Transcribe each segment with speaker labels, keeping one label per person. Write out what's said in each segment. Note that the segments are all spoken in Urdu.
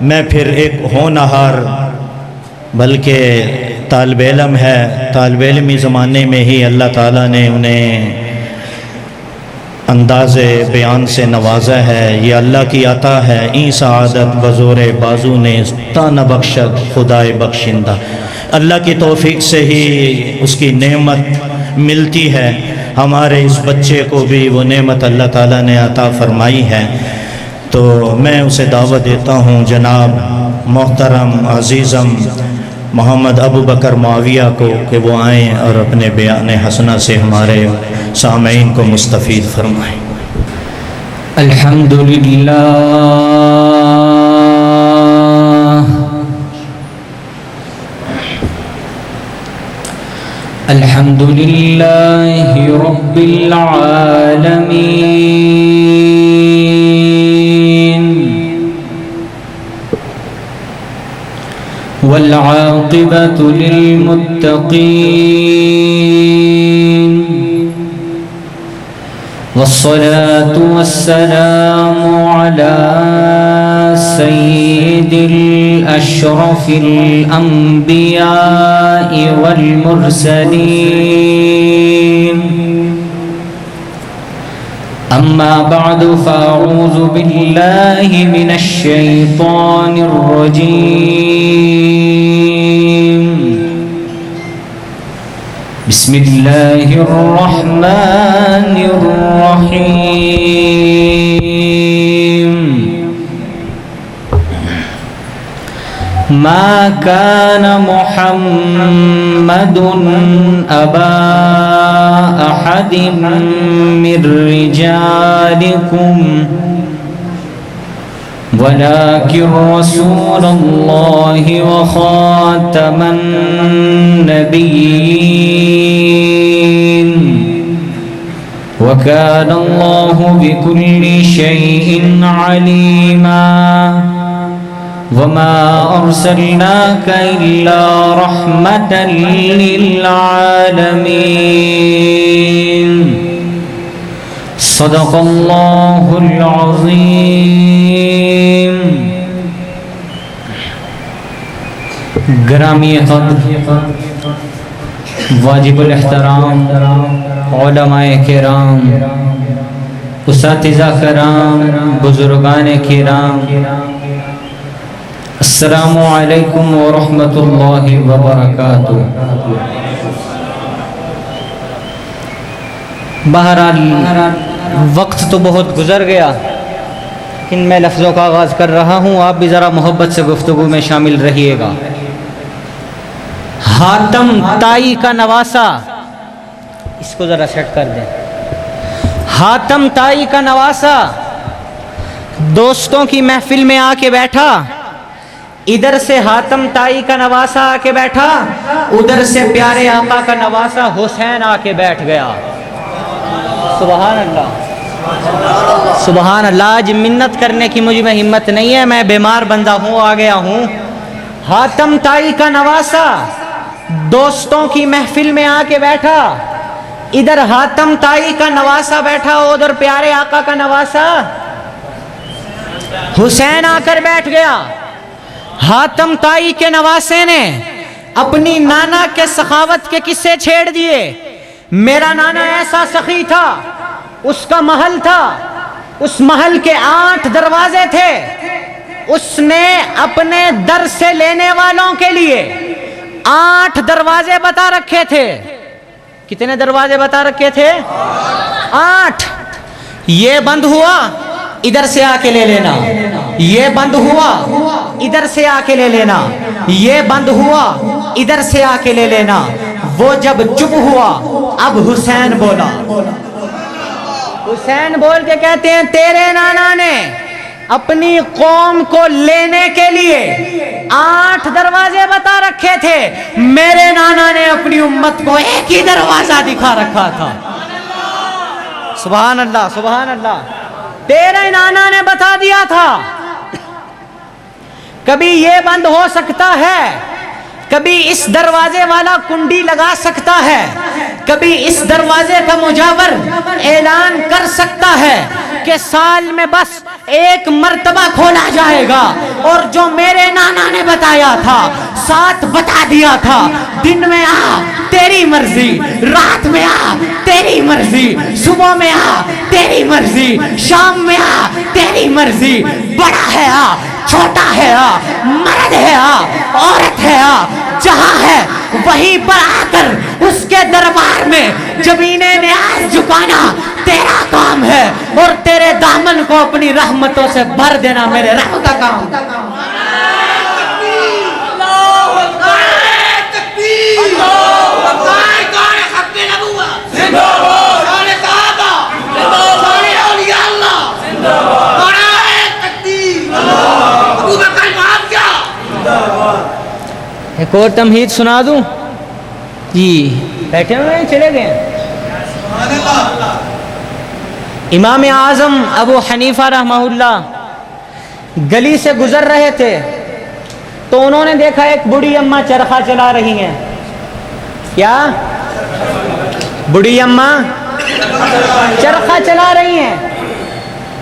Speaker 1: میں پھر ایک ہونہار بلکہ طالب علم ہے، طالب علمی زمانے میں ہی اللہ تعالیٰ نے انہیں انداز بیان سے نوازا ہے، یہ اللہ کی عطا ہے۔ این سعادت بزور بازو نے تان بخشد خدائے بخشندہ، اللہ کی توفیق سے ہی اس کی نعمت ملتی ہے۔ ہمارے اس بچے کو بھی وہ نعمت اللہ تعالیٰ نے عطا فرمائی ہے، تو میں اسے دعوت دیتا ہوں جناب محترم عزیزم محمد ابو بکر معاویہ کو کہ وہ آئیں اور اپنے بیان حسنہ سے ہمارے سامعین کو مستفید فرمائیں۔
Speaker 2: الحمدللہ الحمدللہ رب العالمین والعاقبۃ للمتقین والصلاة والسلام على سيد الأشرف الأنبياء والمرسلين أما بعد فأعوذ بالله من الشيطان الرجيم بسم الله الرحمن الرحيم ما كان محمد أبا أحد من رجالكم ولكن رسول الله وخاتم النبيين وكان الله بكل شيء عليما وما أرسلناك إلا رحمة للعالمين صدق الله العظيم۔ گرامی قدر واجب الاحترام علماء کرام، اساتذہ کرام، بزرگان کرام، السلام علیکم ورحمۃ اللہ وبرکاتہ۔ بہرحال وقت تو بہت گزر گیا، لیکن میں لفظوں کا آغاز کر رہا ہوں، آپ بھی ذرا محبت سے گفتگو میں شامل رہیے گا۔ حاتم طائی کا نواسا، اس کو ذرا سیٹ کر دیں۔ حاتم طائی کا نواسا دوستوں کی محفل میں آ کے بیٹھا، ادھر سے حاتم طائی کا نواسا آ کے بیٹھا، ادھر سے پیارے آقا کا نواسا حسین آ کے بیٹھ گیا۔ سبحان اللہ سبحان اللہ۔ آج منت کرنے کی مجھ میں ہمت نہیں ہے، میں بیمار بندہ ہوں، آ گیا ہوں۔ حاتم طائی کا نواسا دوستوں کی محفل میں آ کے بیٹھا، ادھر حاتم طائی کا نواسا بیٹھا، ادھر پیارے آقا کا نواسا حسین آ کر بیٹھ گیا۔ حاتم طائی کے نواسے نے اپنی نانا کے سخاوت کے قصے چھیڑ دیے۔ میرا نانا ایسا سخی تھا، اس کا محل تھا، اس محل کے 8 دروازے تھے، اس نے اپنے در سے لینے والوں کے لیے 8 دروازے بتا رکھے تھے۔ کتنے دروازے بتا رکھے تھے؟ 8۔ یہ بند ہوا ادھر سے آ کے لے لینا، یہ بند ہوا ادھر سے آ کے لے لینا، یہ بند ہوا ادھر سے آ کے لے لینا۔ وہ جب چپ ہوا اب حسین بولا، حسین بول کے کہتے ہیں تیرے نانا نے اپنی قوم کو لینے کے لیے 8 دروازے بتا رکھے تھے، میرے نانا نے اپنی امت کو ایک ہی دروازہ دکھا رکھا تھا۔ سبحان اللہ سبحان اللہ۔ تیرے نانا نے بتا دیا تھا کبھی یہ بند ہو سکتا ہے، کبھی اس دروازے والا کنڈی لگا سکتا ہے، کبھی اس دروازے کا مجاور اعلان کر سکتا ہے کہ سال میں بس ایک مرتبہ کھولا جائے گا اور جو میرے نانا نے بتایا تھا، ساتھ بتا دیا تھا، دن میں آ تیری مرضی، رات میں آ تیری مرضی، صبح میں آ تیری مرضی، شام میں آ تیری مرضی، بڑا ہے آ، چھوٹا ہے آ، مرد ہے آ، عورت ہے آ، جہاں ہے وہیں پر آ کر اس کے دربار میں جبین نیاز جھکانا تیرا کام ہے، اور تیرے دامن کو اپنی رحمتوں سے بھر دینا میرے رب کا کام۔ ایک اور تمہید سنا دوں جی، بیٹھے ہوئے ہیں چلے گئے؟ امام اعظم ابو حنیفہ رحمہ اللہ گلی سے گزر رہے تھے تو انہوں نے دیکھا ایک بوڑھی اماں چرخہ چلا رہی ہیں۔ کیا؟ بوڑھی اماں چرخہ چلا رہی ہیں۔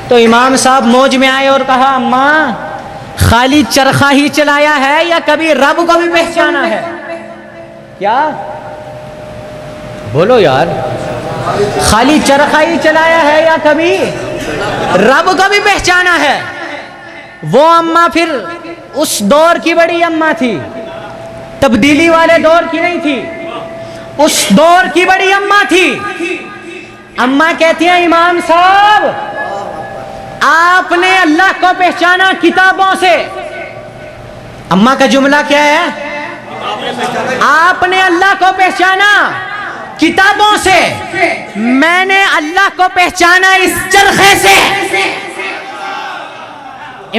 Speaker 2: تو امام صاحب موج میں آئے اور کہا، اماں خالی چرخہ ہی چلایا ہے یا کبھی رب کو بھی پہچانا ہے؟ کیا بولو یار، خالی چرخہ ہی چلایا ہے یا کبھی رب کو بھی پہچانا ہے؟ وہ اماں پھر اس دور کی بڑی اماں تھی، تبدیلی والے دور کی نہیں تھی، اس دور کی بڑی اماں تھی۔ اماں کہتی ہیں، امام صاحب آپ نے اللہ کو پہچانا کتابوں سے۔ اماں کا جملہ کیا ہے؟ آپ نے اللہ کو پہچانا کتابوں سے، میں نے اللہ کو پہچانا اس چرخے سے۔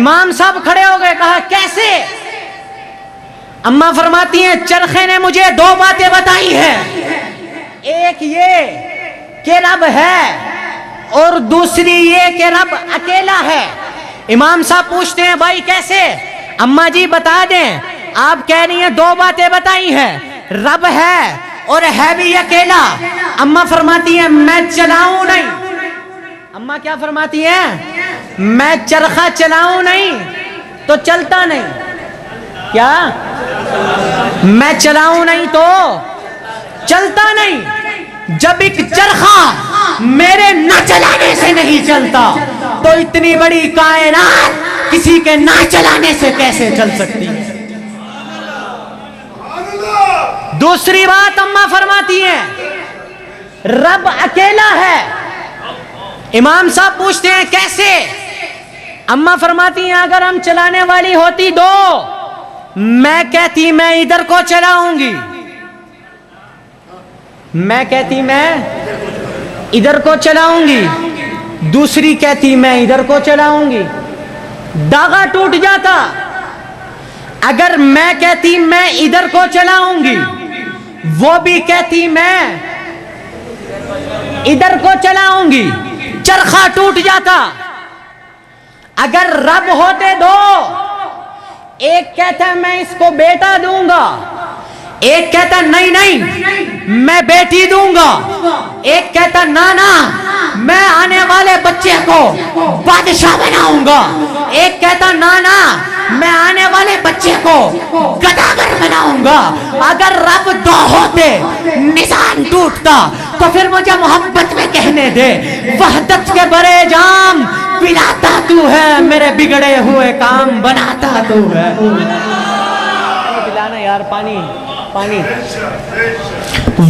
Speaker 2: امام صاحب کھڑے ہو گئے، کہا کیسے؟ اماں فرماتی ہیں، چرخے نے مجھے دو باتیں بتائی ہیں، ایک یہ کہ رب ہے اور دوسری یہ کہ رب اکیلا ہے۔ امام صاحب پوچھتے ہیں، بھائی کیسے؟ اماں جی بتا دیں، آپ کہہ رہی ہیں دو باتیں بتائی ہیں، رب ہے اور ہے بھی اکیلا۔ اماں فرماتی ہیں، میں چلاؤں نہیں۔ اماں کیا فرماتی ہیں؟ میں چرخہ چلاؤں نہیں تو چلتا نہیں۔ کیا؟ میں چلاؤں نہیں تو چلتا نہیں۔ جب ایک چرخہ میرے نہ چلانے سے نہیں چلتا تو اتنی بڑی کائنات کسی کے نہ چلانے سے کیسے چل سکتی ہے؟ دوسری بات اماں فرماتی ہیں، رب اکیلا ہے۔ امام صاحب پوچھتے ہیں کیسے؟ اماں فرماتی ہیں، اگر ہم چلانے والی ہوتی دو، میں کہتی میں ادھر کو چلاؤں گی، میں کہتی میں ادھر کو چلاؤں گی، دوسری کہتی میں ادھر کو چلاؤں گی، داغا ٹوٹ جاتا۔ اگر میں کہتی میں ادھر کو چلاؤں گی، وہ بھی کہتی میں ادھر کو چلاؤں گی، چرخہ ٹوٹ جاتا۔ اگر رب ہوتے دو، ایک کہتا ہے میں اس کو بیٹا دوں گا، ایک کہتا نہیں نہیں میں بیٹی دوں گا، ایک کہتا نانا میں آنے والے بچے کو بادشاہ بناؤں گا، ایک کہتا نانا میں آنے والے بچے کو گداگر بناؤں گا۔ اگر رب دو ہوتے، نظام ٹوٹتا۔ تو پھر مجھے محبت میں کہنے دے، وحدت کے بڑے جام پلاتا تو ہے، میرے بگڑے ہوئے کام بناتا تو ہے۔ پلانا یار پانی پانی۔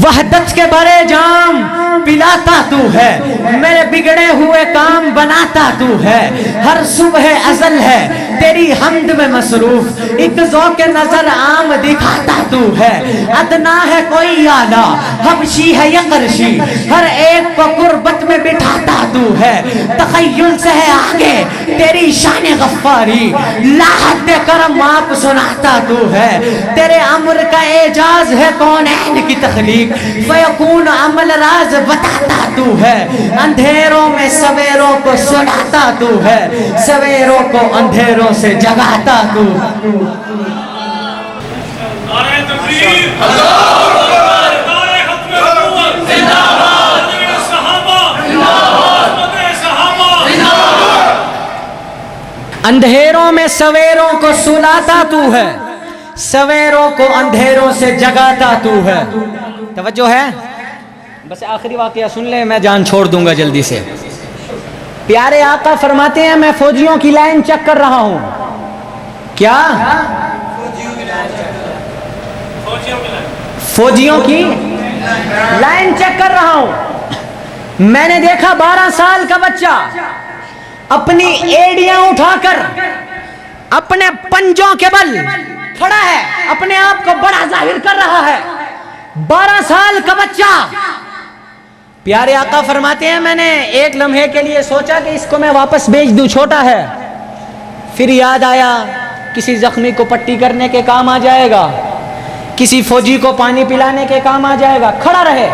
Speaker 2: وحدت کے بڑے جام پلاتا تو ہے، میرے بگڑے ہوئے کام بناتا تو ہے۔ ہر صبح ازل ہے تیری حمد میں مصروف، ایک ذوق نظر عام دکھاتا تو ہے۔ ادنا ہے کوئی اعلیٰ، حبشی ہے یا قرشی، ہر ایک کو قربت میں بٹھاتا تو ہے۔ تخیل سے ہے آگے تیری شان غفاری، لا حد کرم آپ سناتا تو ہے۔ تیرے امر کا اعجاز ہے کونین کی تخلیق، فیکون عمل راز بتاتا تو ہے۔ اندھیروں میں سویروں کو سلاتا تو ہے، سویروں کو اندھیروں سے جگاتا تو۔
Speaker 3: نعرہ تکبیر، اللہ اکبر، نعرہ ختم نبوت، زندہ باد، صحابہ، عظمت صحابہ،
Speaker 2: اندھیروں میں سویروں کو سلاتا تو ہے، سویروں کو اندھیروں سے جگاتا تو ہے. توجہ ہے؟ بس آخری واقعہ سن لیں، میں جان چھوڑ دوں گا جلدی سے. پیارے آقا فرماتے ہیں میں فوجیوں کی لائن چیک کر رہا ہوں. کیا؟ فوجیوں کی لائن چیک کر رہا ہوں. میں نے دیکھا 12 سال کا بچہ اپنی ایڑیاں اٹھا کر اپنے پنجوں کے بل کھڑا ہے، اپنے آپ کو بڑا ظاہر کر رہا ہے. 12 سال کا بچہ. پیارے آقا فرماتے ہیں میں نے ایک لمحے کے لیے سوچا کہ اس کو میں واپس بیچ دوں، چھوٹا ہے. پھر یاد آیا کسی زخمی کو پٹی کرنے کے کام آ جائے گا، کسی فوجی کو پانی پلانے کے کام آ جائے گا، کھڑا رہے.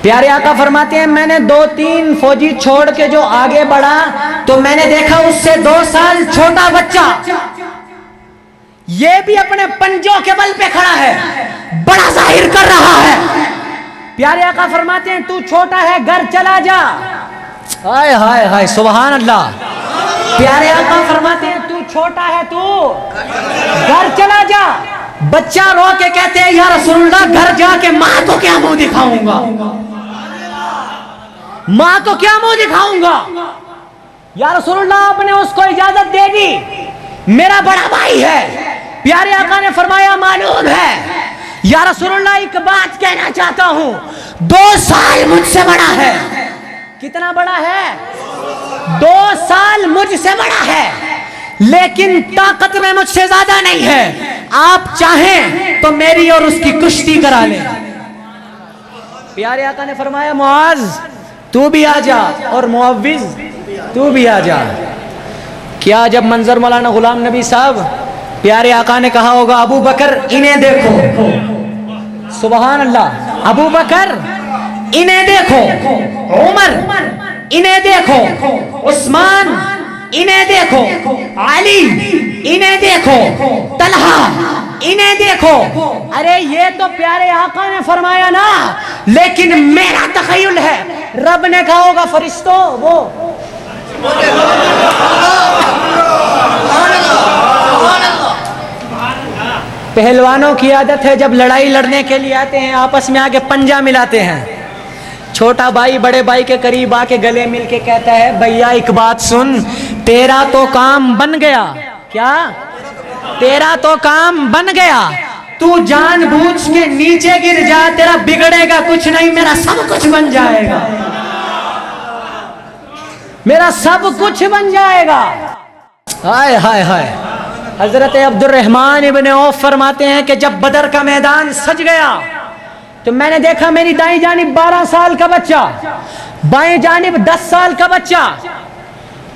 Speaker 2: پیارے آقا فرماتے ہیں میں نے 2-3 فوجی چھوڑ کے جو آگے بڑھا تو میں نے دیکھا اس سے 2 سال چھوٹا بچہ یہ بھی اپنے پنجوں کے بل پہ کھڑا ہے، بڑا ظاہر کر رہا ہے. پیارے آقا فرماتے ہیں تو چھوٹا ہے، گھر چلا جا. ہائے ہائے ہائے سبحان اللہ. پیارے آقا فرماتے ہیں تو چھوٹا ہے، تو گھر چلا جا. بچہ رو کے کہتے ہیں یا رسول اللہ گھر جا کے ماں کو کیا منہ دکھاؤں گا، ماں کو کیا منہ دکھاؤں گا. یا رسول اللہ آپ نے اس کو اجازت دے دی، میرا بڑا بھائی ہے. پیارے آقا نے فرمایا معلوم ہے. یا رسول اللہ ایک بات کہنا چاہتا ہوں، 2 سال مجھ سے بڑا ہے. کتنا بڑا ہے؟ 2 سال مجھ سے بڑا ہے، لیکن طاقت میں مجھ سے زیادہ نہیں ہے. آپ چاہیں تو میری اور اس کی کشتی کرا لیں. پیارے آقا نے فرمایا معاذ تو بھی آ جا، اور معوذ تو بھی آ جا. کیا جب منظر مولانا غلام نبی صاحب. پیارے آقا نے کہا ہوگا ابو بکر انہیں دیکھو. سبحان اللہ. ابو بکر انہیں دیکھو، عمر انہیں دیکھو، عثمان انہیں دیکھو، علی انہیں دیکھو، طلحہ انہیں دیکھو. ارے یہ تو پیارے آقا نے فرمایا نا، لیکن میرا تخیل ہے رب نے کہا ہوگا فرشتوں وہ. پہلوانوں کی عادت ہے جب لڑائی لڑنے کے لیے آتے ہیں آپس میں آگے پنجہ ملاتے ہیں. چھوٹا بھائی بڑے بھائی کے قریب آ کے گلے مل کے کہتا ہے بھیا ایک بات سن، تیرا تو کام بن گیا. کیا؟ تیرا تو کام بن گیا. تو جان بوجھ کے نیچے گر جا، تیرا بگڑے گا کچھ نہیں، میرا سب کچھ بن جائے گا، میرا سب کچھ بن جائے گا. ہائے ہائے ہائے. حضرت عبد الرحمن ابن عوف فرماتے ہیں کہ جب بدر کا میدان سج گیا تو میں نے دیکھا میری دائیں جانب 12 سال کا بچہ، بائیں جانب 10 سال کا بچہ.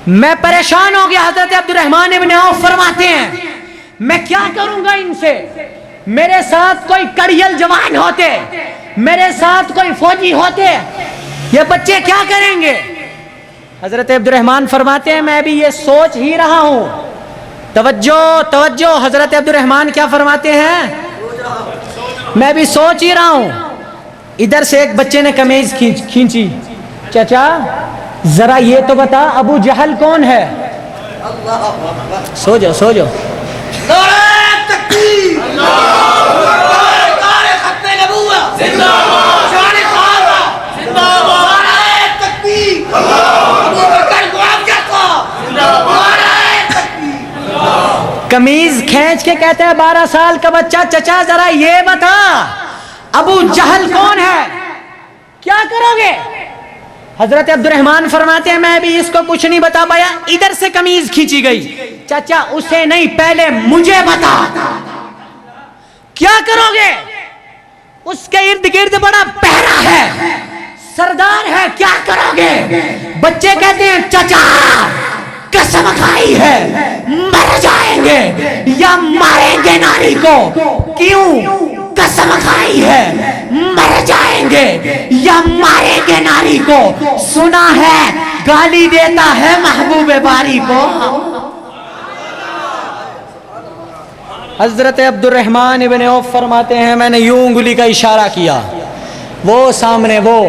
Speaker 2: میں پریشان ہو گیا. حضرت عبد الرحمن ابن عوف فرماتے ہیں میں کیا کروں گا ان سے. میرے ساتھ کوئی کڑیل جوان ہوتے، میرے ساتھ کوئی فوجی ہوتے، یہ بچے کیا کریں گے. حضرت عبد الرحمن فرماتے ہیں میں بھی یہ سوچ ہی رہا ہوں. توجہ توجہ. حضرت عبد الرحمن کیا فرماتے ہیں؟ میں بھی سوچ ہی رہا ہوں. ادھر سے ایک بچے نے قمیض کھینچی. چچا ذرا یہ تو بتا ابو جہل کون ہے. سو جاؤ سو جاؤ. قمیض کھینچ کے کہتے ہیں 12 سال کا بچہ چچا ذرا یہ بتا ابو جہل کون ہے، کیا کرو گے. حضرت عبد الرحمن فرماتے ہیں میں بھی اس کو کچھ نہیں بتا پایا. ادھر سے قمیض کھینچی گئی. چچا اسے نہیں پہلے مجھے بتا کیا کرو گے. اس کے ارد گرد بڑا پہرا ہے، سردار ہے، کیا کرو گے. بچے کہتے ہیں چچا قسم کھائی ہے مر جائیں گے یا ماریں گے ناری کو. کیوں؟ قسم کھائی ہے مر جائیں گے یا ماریں گے ناری کو. سنا ہے گالی دیتا ہے محبوب باری کو. حضرت عبد الرحمن ابن عوف فرماتے ہیں میں نے یوں انگلی کا اشارہ کیا، وہ سامنے وہ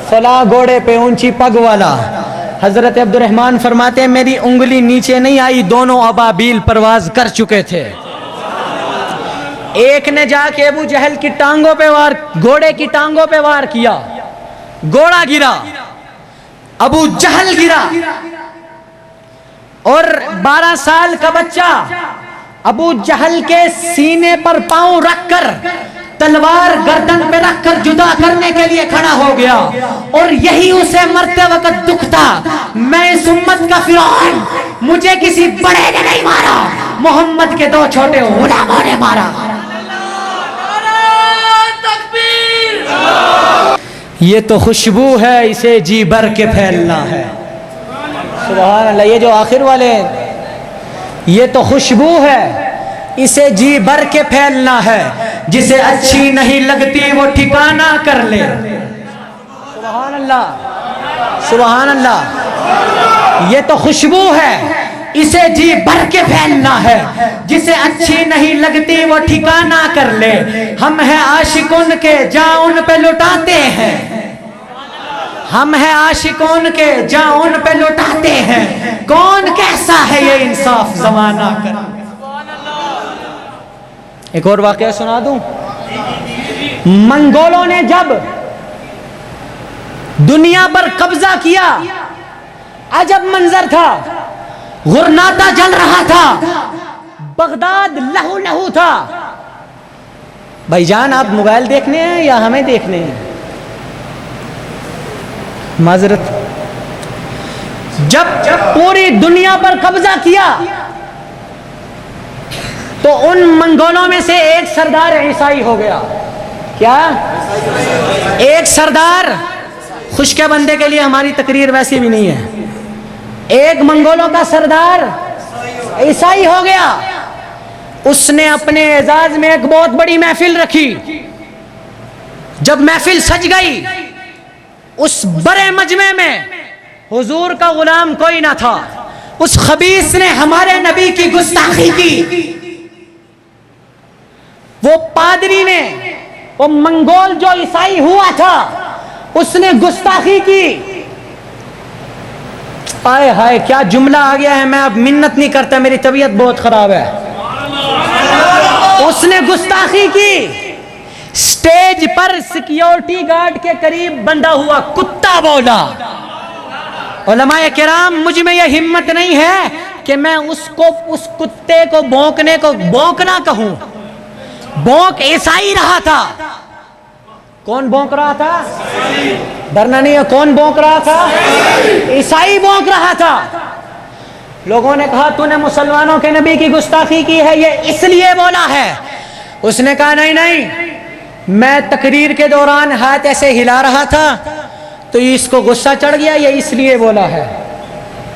Speaker 2: فلاں گھوڑے پہ اونچی پگ والا. حضرت عبد الرحمن فرماتے ہیں میری انگلی نیچے نہیں آئی، دونوں ابابیل پرواز کر چکے تھے۔ ایک نے جا کے ابو جہل کی ٹانگوں پہ گھوڑے کی ٹانگوں پہ وار کیا، گھوڑا گرا، ابو جہل گرا، اور 12 سال کا بچہ ابو جہل کے سینے پر پاؤں رکھ کر تلوار گردن پہ رکھ کر جدا کرنے کے لیے کھڑا ہو گیا، اور یہی اسے مرتے وقت دکھ تھا، میں اس امت کا فرعون، مجھے کسی بڑے نے نہیں مارا، محمد کے 2 چھوٹے غلاموں نے مارا۔ یہ تو خوشبو ہے، اسے جی بھر کے پھیلنا ہے۔ سبحان اللہ، یہ جو آخر والے ہیں، یہ تو خوشبو ہے، اسے جی بھر کے پھیلنا ہے، جسے اچھی نہیں لگتی وہ ٹھکانہ کر لے۔ سبحان اللہ، سبحان اللہ، یہ تو خوشبو ہے، اسے جی بھر کے پھیلنا ہے، جسے اچھی نہیں لگتی وہ ٹھکانہ کر لے۔ ہم ہیں عاشق ان کے جہاں ان پہ لٹاتے ہیں، ہم ہیں عاشق ان کے جہاں ان پہ لٹاتے ہیں، کون کیسا ہے یہ انصاف زمانہ کر۔ ایک اور واقعہ سنا دوں۔ منگولوں نے جب دنیا پر قبضہ کیا، عجب منظر تھا، غرناطہ جل رہا تھا، بغداد لہو لہو تھا۔ بھائی جان آپ موبائل دیکھنے ہیں یا ہمیں دیکھنے ہیں؟ معذرت۔ جب پوری دنیا پر قبضہ کیا تو ان منگولوں میں سے ایک سردار عیسائی ہو گیا۔ کیا؟ ایک سردار، خوش کے بندے کے لیے ہماری تقریر ویسی بھی نہیں ہے، ایک منگولوں کا سردار عیسائی ہو گیا۔ اس نے اپنے اعزاز میں ایک بہت بڑی محفل رکھی۔ جب محفل سج گئی، اس بڑے مجمع میں حضور کا غلام کوئی نہ تھا، اس خبیث نے ہمارے نبی کی گستاخی کی۔ وہ پادری نے، وہ منگول جو عیسائی ہوا تھا، اس نے گستاخی کی۔ آئے ہائے کیا جملہ آ گیا ہے، میں اب منت نہیں کرتا، میری طبیعت بہت خراب ہے۔ اس نے گستاخی کی، سٹیج پر سیکیورٹی گارڈ کے قریب بندہ ہوا کتا بولا۔ علماء کرام، مجھ میں یہ ہمت نہیں ہے کہ میں اس کتے کو بھونکنے کو بھونکنا کہوں۔ بھونک عیسائی رہا تھا۔ کون بھونک رہا تھا؟ ڈرنا نہیں ہے، کون بھونک رہا تھا؟ عیسائی بھونک رہا تھا۔ لوگوں نے کہا تو نے مسلمانوں کے نبی کی گستاخی کی ہے، یہ اس لیے بولا ہے۔ اس نے کہا نہیں نہیں، میں تقریر کے دوران ہاتھ ایسے ہلا رہا تھا تو اس کو غصہ چڑھ گیا، یہ اس لیے بولا ہے۔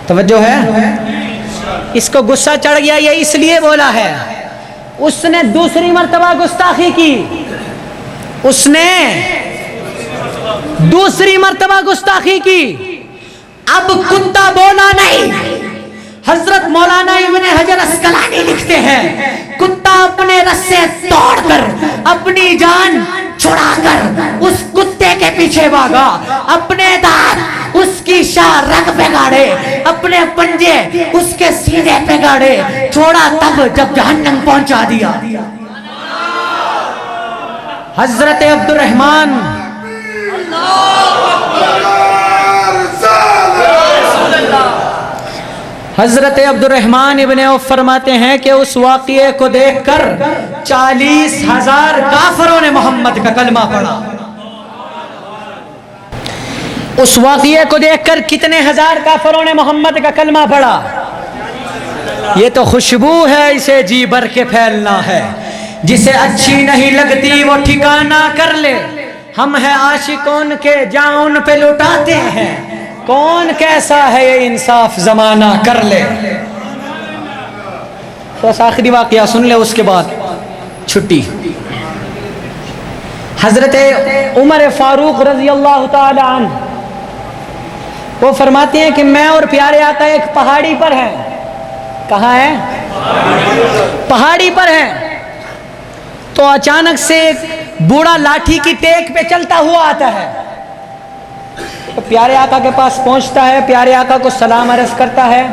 Speaker 2: توجہ ہے؟ اس کو غصہ چڑھ گیا، یہ اس لیے بولا ہے۔ اس نے دوسری مرتبہ گستاخی کی، اس نے دوسری مرتبہ گستاخی کی۔ اب کتا بولا نہیں۔ حضرت مولانا ابن حجر اسقلانی لکھتے ہیں، کتا اپنے رسے توڑ کر، اپنی جان چھڑا کر اس کتے کے پیچھے بھاگا، اپنے دانت اس کی شاہ رگ پہ گاڑے، اپنے پنجے اس کے سینے پہ گاڑے، چھوڑا تب جب جہنم پہنچا دیا۔ حضرت عبد الرحمن حضرت عبد الرحمن ابن عوف فرماتے ہیں کہ اس واقعے کو دیکھ کر 40,000 کافروں نے محمد کا کلمہ پڑھا۔ اس واقعے کو دیکھ کر کتنے ہزار کافروں نے محمد کا کلمہ پڑھا۔ یہ تو خوشبو ہے، اسے جی بھر کے پھیلنا ہے، جسے اچھی نہیں لگتی وہ ٹھکانہ کر لے۔ ہم ہیں عاشقون کے جہاں ان پہ لٹاتے ہیں، کون کیسا ہے یہ انصاف زمانہ کر لے۔ بس آخری واقعہ سن لے، اس کے بعد چھٹی۔ حضرت عمر فاروق رضی اللہ تعالی عنہ وہ فرماتے ہیں کہ میں اور پیارے آقا ایک پہاڑی پر ہیں۔ کہاں ہیں؟ پہاڑی پر ہیں۔ تو اچانک سے ایک بوڑھا لاٹھی کی ٹیک پہ چلتا ہوا آتا ہے۔ تو پیارے آقا کے پاس پہنچتا ہے, پیارے آقا کو سلام عرض کرتا ہے.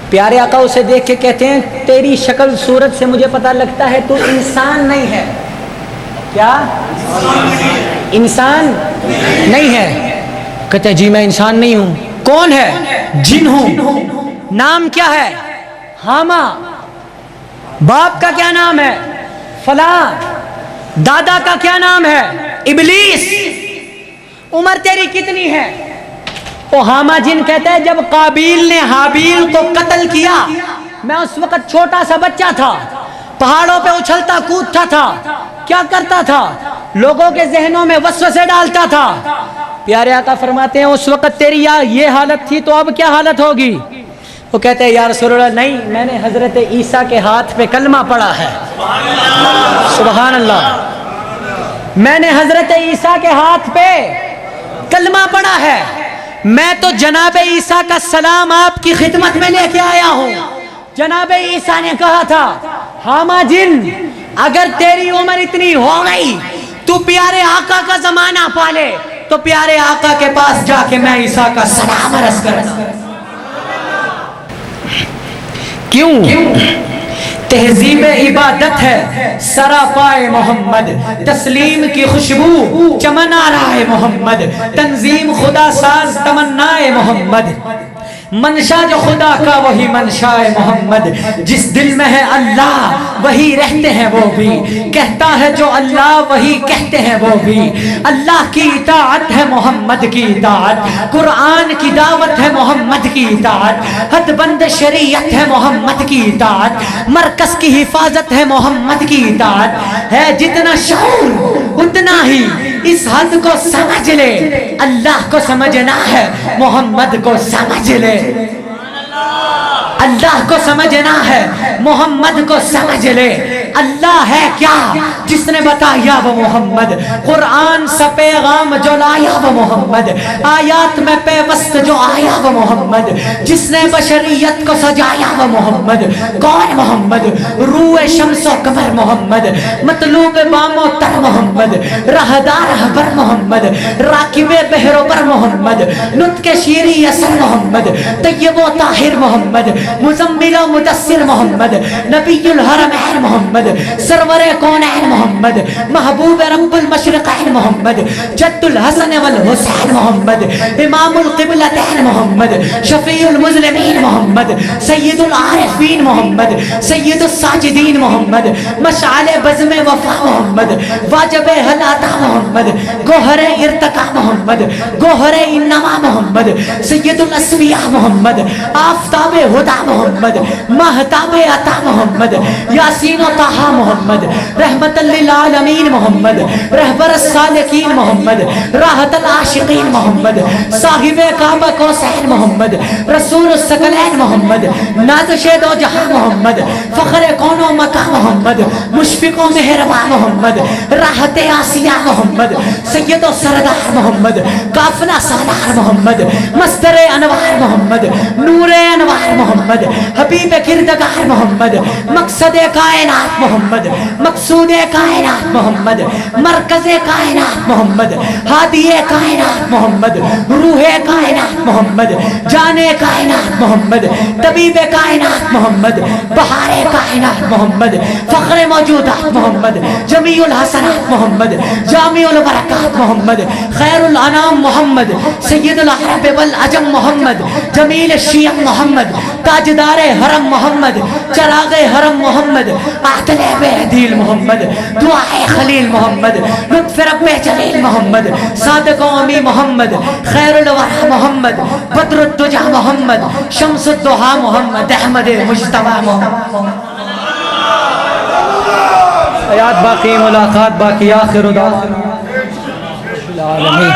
Speaker 2: پیارے آقا اسے دیکھ کے کہتے ہیں تیری شکل صورت سے مجھے پتہ لگتا ہے تو انسان نہیں ہے. کیا انسان نہیں ہے؟ کہتے ہیں جی میں انسان نہیں ہوں. کون ہے؟ جن ہوں. نام کیا ہے؟ حاما. باپ کا کیا نام ہے؟ فلاں. دادا کا کیا نام ہے؟ ابلیس. عمر تیری کتنی ہے؟ وہ حاما جن کہتا ہے جب قابیل نے حابیل کو قتل کیا میں اس وقت چھوٹا سا بچہ تھا, پہاڑوں پہ اچھلتا کودتا تھا, کیا کرتا تھا؟ لوگوں کے ذہنوں میں وسوسے ڈالتا تھا. پیارے آقا فرماتے ہیں اس وقت تیری یہ حالت تھی تو اب کیا حالت ہوگی؟ وہ کہتے ہیں یا رسول اللہ نہیں, میں نے حضرت عیسیٰ کے ہاتھ پہ کلمہ پڑھا ہے. سبحان اللہ. میں نے حضرت عیسیٰ کے ہاتھ پہ کلمہ پڑھا ہے. میں تو جناب عیسیٰ کا سلام آپ کی خدمت میں لے کے آیا ہوں. جناب عیسیٰ نے کہا تھا حاما جن اگر تیری عمر اتنی ہو گئی تو پیارے آقا کا زمانہ پالے تو پیارے آقا کے پاس جا کے میں عیسیٰ کا سلام عرض کرنا. کیوں؟ تہذیب عبادت ہے سراپائے محمد, تسلیم کی خوشبو چمن آرائے محمد, تنظیم خدا ساز تمنائے محمد, منشا جو خدا کا وہی منشائے محمد, جس دل میں ہے اللہ وہی رہتے ہیں وہ بھی, کہتا ہے جو اللہ وہی کہتے ہیں وہ بھی. اللہ کی اطاعت ہے محمد کی اطاعت, قرآن کی دعوت ہے محمد کی اطاعت, حد بند شریعت ہے محمد کی اطاعت, مرکز کی حفاظت ہے محمد کی اطاعت. ہے جتنا شعور اتنا ہی اس حد کو سمجھ لے, اللہ کو سمجھنا ہے محمد کو سمجھ لے. اللہ کو سمجھنا ہے محمد کو سمجھ لے. اللہ ہے کیا جس نے بتایا وہ محمد, قرآن سا پیغام جو لایا وہ محمد, آیات میں پیوست جو آیا وہ محمد, جس نے بشریت کو سجایا وہ محمد. کون محمد؟ روح شمس و قمر محمد, مطلوب بام و تر محمد, رہدار رہبر محمد, راکب بحر و بر محمد, نطق شیری اثر محمد, طیب و طاہر محمد, مزمل و مدثر محمد, نبی الحرمین محمد, سرور کونین محمد, محبوب رب المشرقین محمد, جد الحسن والحسین محمد, امام القبلتین محمد, شفیع المظلمین محمد, سید العارفین محمد, سید الساجدین محمد, مشعل بزم وفا محمد, واجب حلاتا محمد, گوہر ارتقا محمد, گوہر انما محمد, سید الاسویاء محمد, آفتاب ہدا محمد, مہتاب عطا محمد, یاسین و طہ محمد, رحمت للعالمین محمد, رہبر السالکین محمد, راحت العاشقین محمد, صاحب کعبہ کوثین محمد, رسول الثقلین محمد, نازش دو جہاں محمد, فخر کون و مکان محمد, مشفق و مہربان محمد, راحت آسیہ محمد, سید و سردار محمد, قافلہ سالار محمد, مصدر انوار محمد, نور انوار محمد, حبیب کردگار محمد, مقصد کائنات محمد, مقصود کائنات محمد, مرکز کائنات محمد, ہادی کائنات محمد, روح کائنات محمد, جان کائنات محمد, طبیب کائنات محمد, بہار کائنات محمد, فخر موجودات محمد, جمیع الحسنات محمد, جامع البرکات محمد, خیر الانام محمد, سید العرب والعجم محمد, جمیل الشیعہ محمد, تاجدار حرم محمد, چراغ حرم محمد, عادل عدیل محمد, دعائے خلیل محمد, لطف رب جلیل محمد, صادق و امی محمد, خیر الورہ محمد, بدر الدجا محمد, شمس الدحا محمد, احمد مجتبی محمد. آیات باقی, ملاقات باقی, آخر دعوانا العالمین.